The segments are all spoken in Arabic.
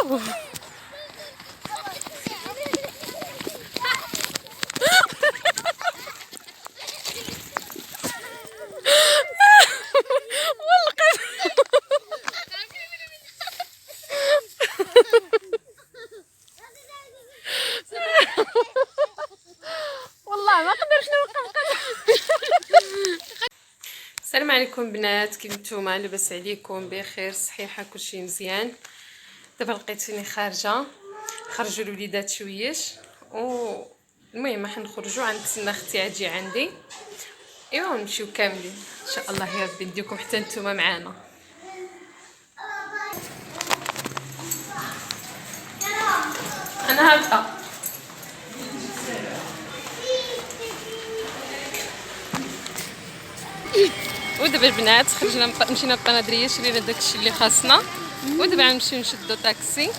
والله ما قدرش نوقف. السلام عليكم بنات، كيف نتوما؟ لاباس عليكم؟ بخير، صحيحه، كلشي مزيان. دابا لقيتني خارجه، خرجوا الوليدات شويش المهم حنخرجوا، غنتسنى اختي تجي عندي، ايوا نمشيو كاملين ان شاء الله. يا ربي نديكم حتى نتوما معانا. انا هبقى ودابا البنات خرجنا، مشينا للبنادريه، شرينا داكشي اللي خاصنا، ودابا غنمشيو نشدو طاكسي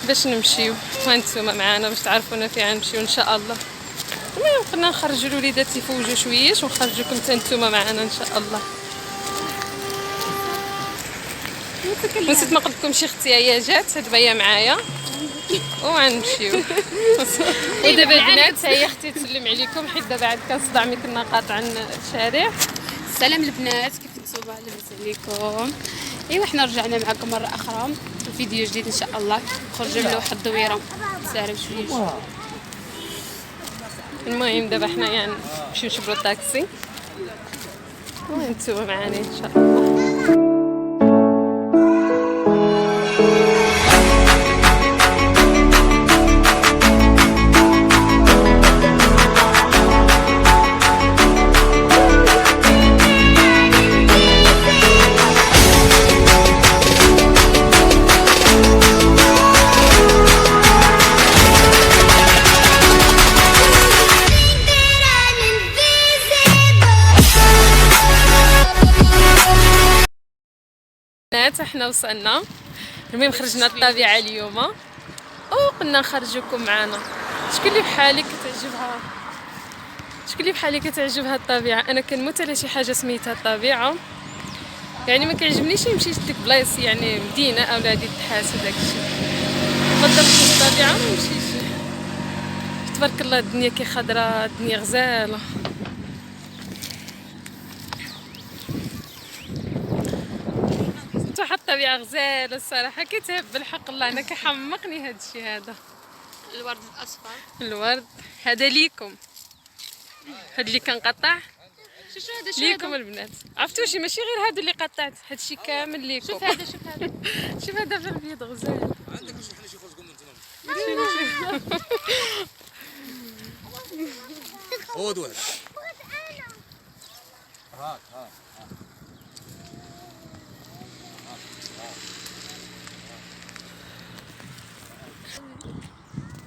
باش نمشيو. وانتوما معانا باش تعرفونا فين غنمشيو ان شاء الله. المهم قلنا نخرجوا الوليدات يفوجوا شويش ونخرجوكم حتى نتوما معانا ان شاء الله. نسيت ما قلت لكمش اختي هي جات، دابا هي معايا وغنمشيو. ودابا البنات هي اختي تسلم عليكم، حيت دابا عاد كنصدع ملي كنا قاطعين الشارع. السلام البنات، كيف نتوما؟ لاباس عليكم؟ ايوا حنا رجعنا معكم مره اخرى فيديو جديد ان شاء الله. خرجنا من واحد الدويره ساهره بشويه. المهم دابا حنا يعني نمشيو نشبرو الطاكسي وانتوما معانا ان شاء الله. احنا وصلنا، المهم خرجنا للطبيعه اليوم وقلنا نخرجوكم معنا. شكون اللي بحالي كتعجبها الطبيعه؟ انا كنموت على شي حاجه سميتها الطبيعه، يعني ما كيعجبنيش نمشي لديك بلايص يعني مدينه او هادي التحاس وداكشي. نفضل نمشي للطبيعه ما نمشيش. تبارك الله الدنيا كي خضراء، الدنيا غزاله. واحد الطبيعه غزاله الصراحه، كيتهب بالحق. الله انا كيحمقني هذا الشيء هذا. الورد الاصفر، الورد هذا ليكم، هذا اللي كنقطع شوف هذا الشيء ليكم البنات. عرفتوشي ماشي غير هذا اللي قطعت، هذا الشيء كامل ليكم. شوف هذا شوف هذا شوف هذا في البيض غزال. عندك شي حنا شي خرجكم من تمام. هو دوار هاك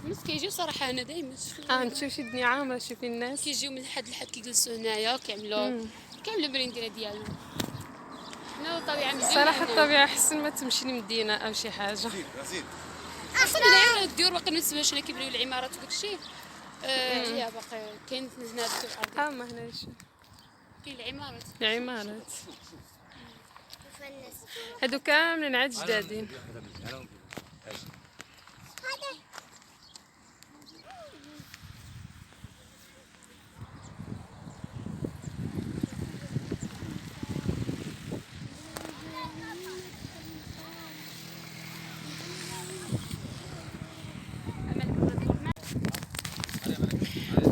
الناس كيجيو صراحه. انا دائما نشوف شي الدنيا عامره، شوفي الناس كيجيو من حد لحد كيجلسوا هنايا كيعملوا المرينديره ديالهم. حنا الطبيعه مزيانه صراحه. الطبيعه احسن ما تمشي لمدينه او شي حاجه. رزين اصلا هنايا الديور باقي ما تسمعوش، هنا كيبنيو العمارات وداكشي. هي باقي كاين هنا الديور الارضي. ما هناش كاين العمارات هادو كاملين عاد جدادين.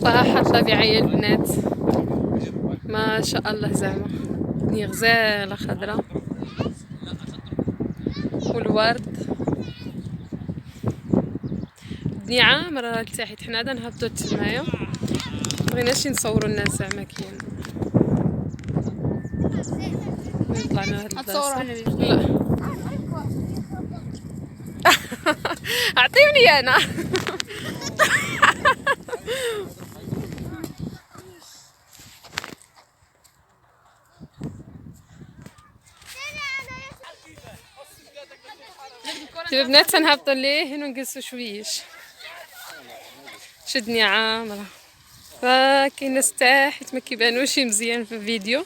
واحد طبيعية البنات ما شاء الله، زعما الدنيا غزاله خضراء والورد، الدنيا عامره لتحت. حنا غادا نهبطو تمايا، مبغيناش نصوروا الناس زعما كاين طلعنا هاد البلاصه. لا اعطيوني انا. دابا بنات تنهبطوا ليه ونجلسوا شويش. شدني عامره، فكاين ناس تحت ما كيبانوش مزيان في الفيديو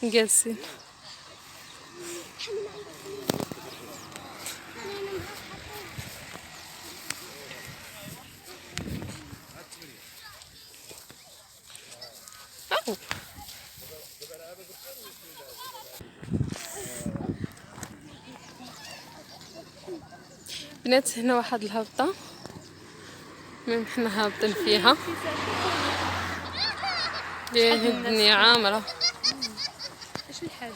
جالسين. بنات هنا واحد الهبطة من حنا هابطين فيها. ليه الدنيا عامرة. ايش الحال؟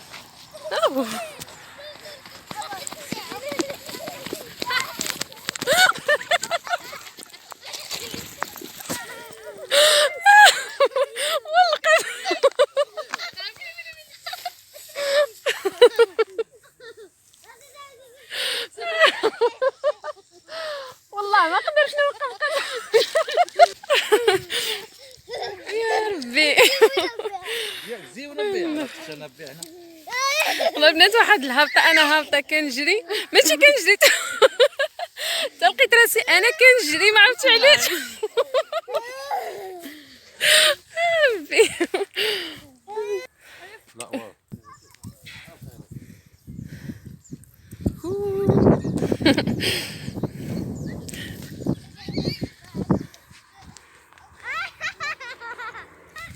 والله ما قدرش نوقف يا ربي. زي ونبيع عشان نبيعنا. والله بنات واحد الهبطة انا هابطة كنجري ماشي كنجري تلقيت راسي انا كنجري ما عرفتش علاش. ربي. لا واو.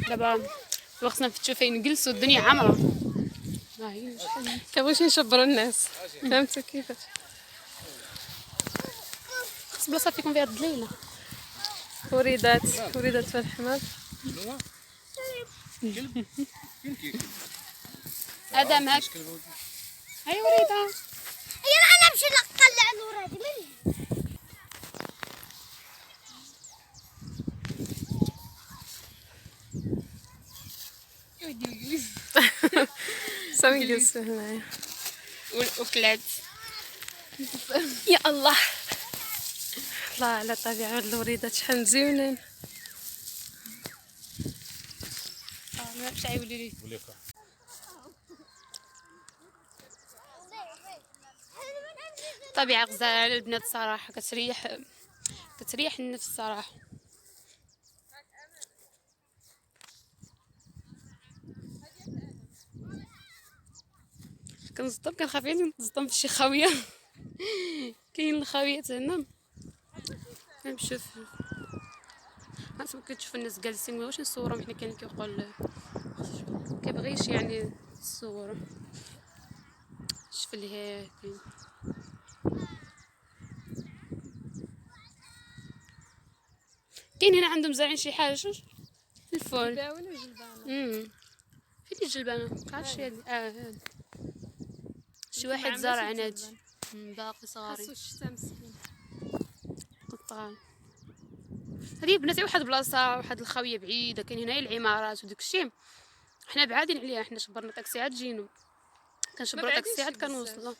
دابا خصنا نفتشو فين نجلسو، الدنيا عامرة. كيبغيوش يشبروا الناس فهمتوا كيفاش. خص بلاصة فيكم فيها الضليلة. وريدات في الحمام. شنو؟ كلب كيف هذا ماك. هاي وريدة. يلا انا امشي نقلع الوراد مني. سامي جلسوا هنايا. وكلات. يا الله الله على الطبيعة. هاد الوريدات شحال مزيونين. ما مش عيولي لي. طبيعة غزالة البنات صراحة، كتريح النفس صراحة. كنخاف نصدم في شي خاوية. كاين الخاويات هنا نشوف. كتشوف الناس جالسين واش نصورهم حنا. كاين كيقول كيبغيش يعني تصوروا. شوف اللي هي كاين هنا عندهم زارعين شي حاجه الفول. فين الجلبانه مكعرفتش هادي. هادي شي واحد زارع عناد باقي صغاري. خاصو الشتا مسكين. قطعان. هذه بناتي واحد بلاصه، واحد الخاويه بعيده. كاين هنايا العمارات وداك الشيء، حنا بعادين عليها. حنا شبرنا طاكسيات جينو، كنشبروا طاكسيات كنوصلوا.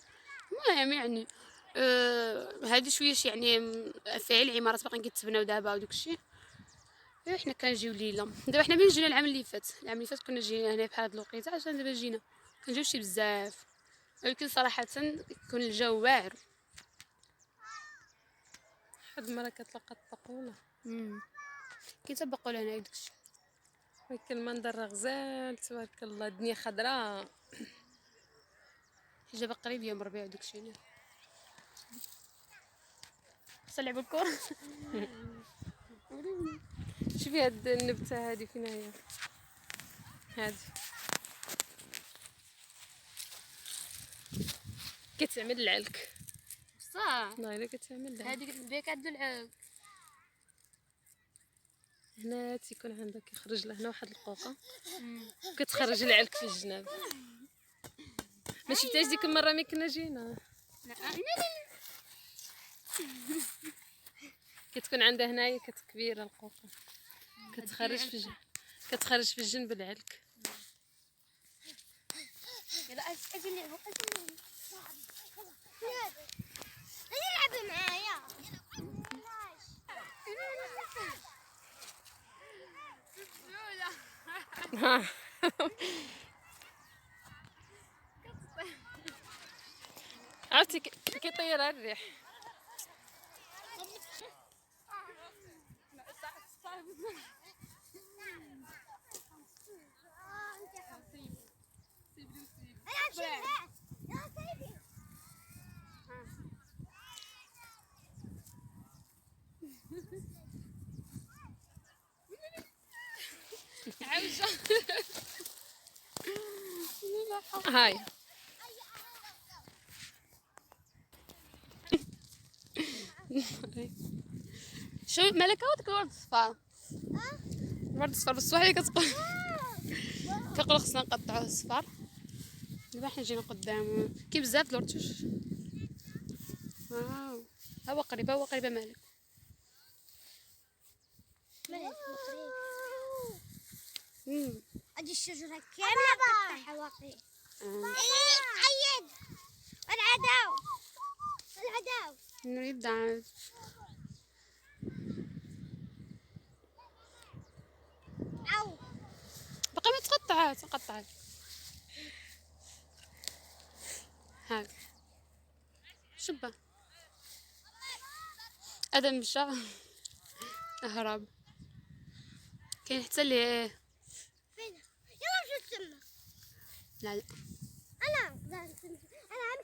المهم يعني هذه شويه يعني فيها العمارات باقيين كيتبناو دابا وداك الشيء. حنا كنجيو ليله. دابا حنا منين جينا العام اللي فات كنا جينا هنا بحال هاد الوقيته، عشان دابا جينا كنجيو شي بزاف. ولكن صراحه كيكون الجو واعر. واحد المرة كتلقى الطقولة. كيتبقوا لهنا داكشي. ولكن المنظر راه غزال تبارك الله. الدنيا خضراء. حجابه قريب يوم الربيع وداكشي هنا. خصنا نلعبوا الكره. شوفي هاد النبتة هادي فين هي. هادي كتعمل العلك. صح والله الا كتعمل العلك. هذيك بيك عندو العاب. هنا تيكون عندك يخرج لهنا واحد القوقه كتخرج العلك في الجناب. ما شفتيش ديك المره ملي كنا جينا؟ كتكون عندها هنايا كبيره القوقه كتخرج في الجنب العلك. يلا اجي نلعبوا نلعب معايا. عرفتي كيطير الريح. هاي شو مالك هو داك الورد الصفار؟ الورد الصفار بالصح اللي كتقول كنقول خصنا نقطعوه الصفار. دابا حنا جينا قدام كاين بزاف د الورتوش. واو هو قريبه مالك. أجي الشجرة كاملة قطعها واقي. عيد العداو نريد عاد أو باقي ما تقطعات هاك شبه هذا مشى هرب. كاين حتى اللي فين يلا نمشي تما. لا أنا همشي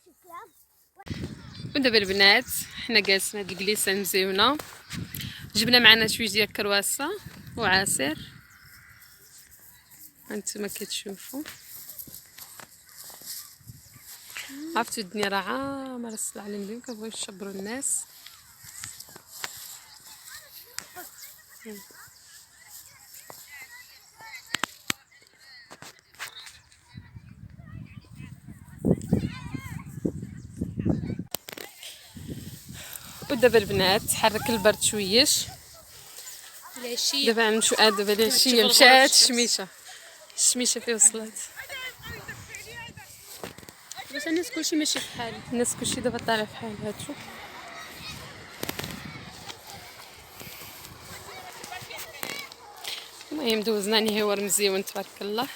الكلاب. ودابا البنات حنا جالسين هاد الجليسه مزيونه، جبنا معنا شويه ديال الكرواسه وعصير هانتوما كتشوفوا. عرفتوا الدنيا راه عامره الصلاة على النبي، كنبغيو نشبروا الناس. ودابا البنات تحرك البرد شويش، العشيه دابا غنمشيو دابا العشيه مشات الشميشه فيه وصلت. بس الناس كلشي ماشي في حاله. الناس كلشي دابا طالع في حالها. تشوف المهم دوزنا نهيور مزيون تبارك الله.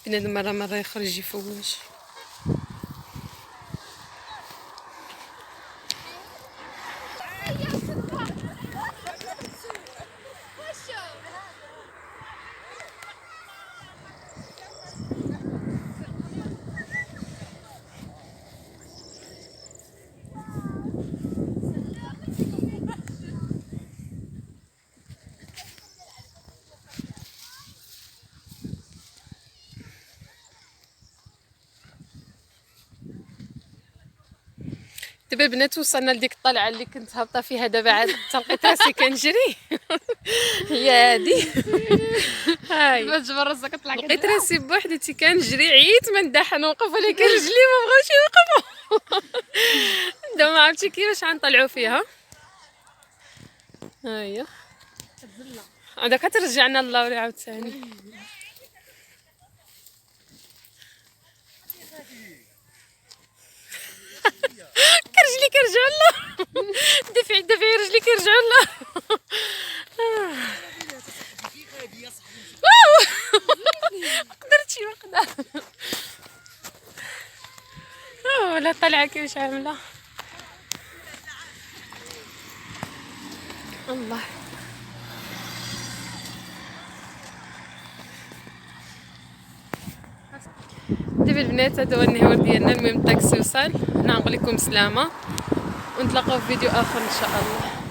بنادم مره يخرج يفوج. دابا البنات وصلنا لديك الطلعه اللي كنت هابطه فيها، دابا عاد تلقيت راسي كنجري. هي هادي هاي باش جبر راسك كطلع لقيت راسي بوحدتي كنجري، عييت ما ندحن نوقف ولكن رجلي ما بغاوش يوقفوا. دابا ما عرفتش كيفاش غنطلعوا فيها. ها هي هذا كترجعنا للوري عاوتاني. رجلي كيرجعوا له. دافعي رجلي كيرجعوا له. قدرتي ما قدر. ولا طلعه كيفاش عامله الله. دابا البنات هذا هو النهار ديالنا. المهم الطاكسي وصل، حنا نقول لكم سلامه ونتلاقاو في فيديو اخر ان شاء الله.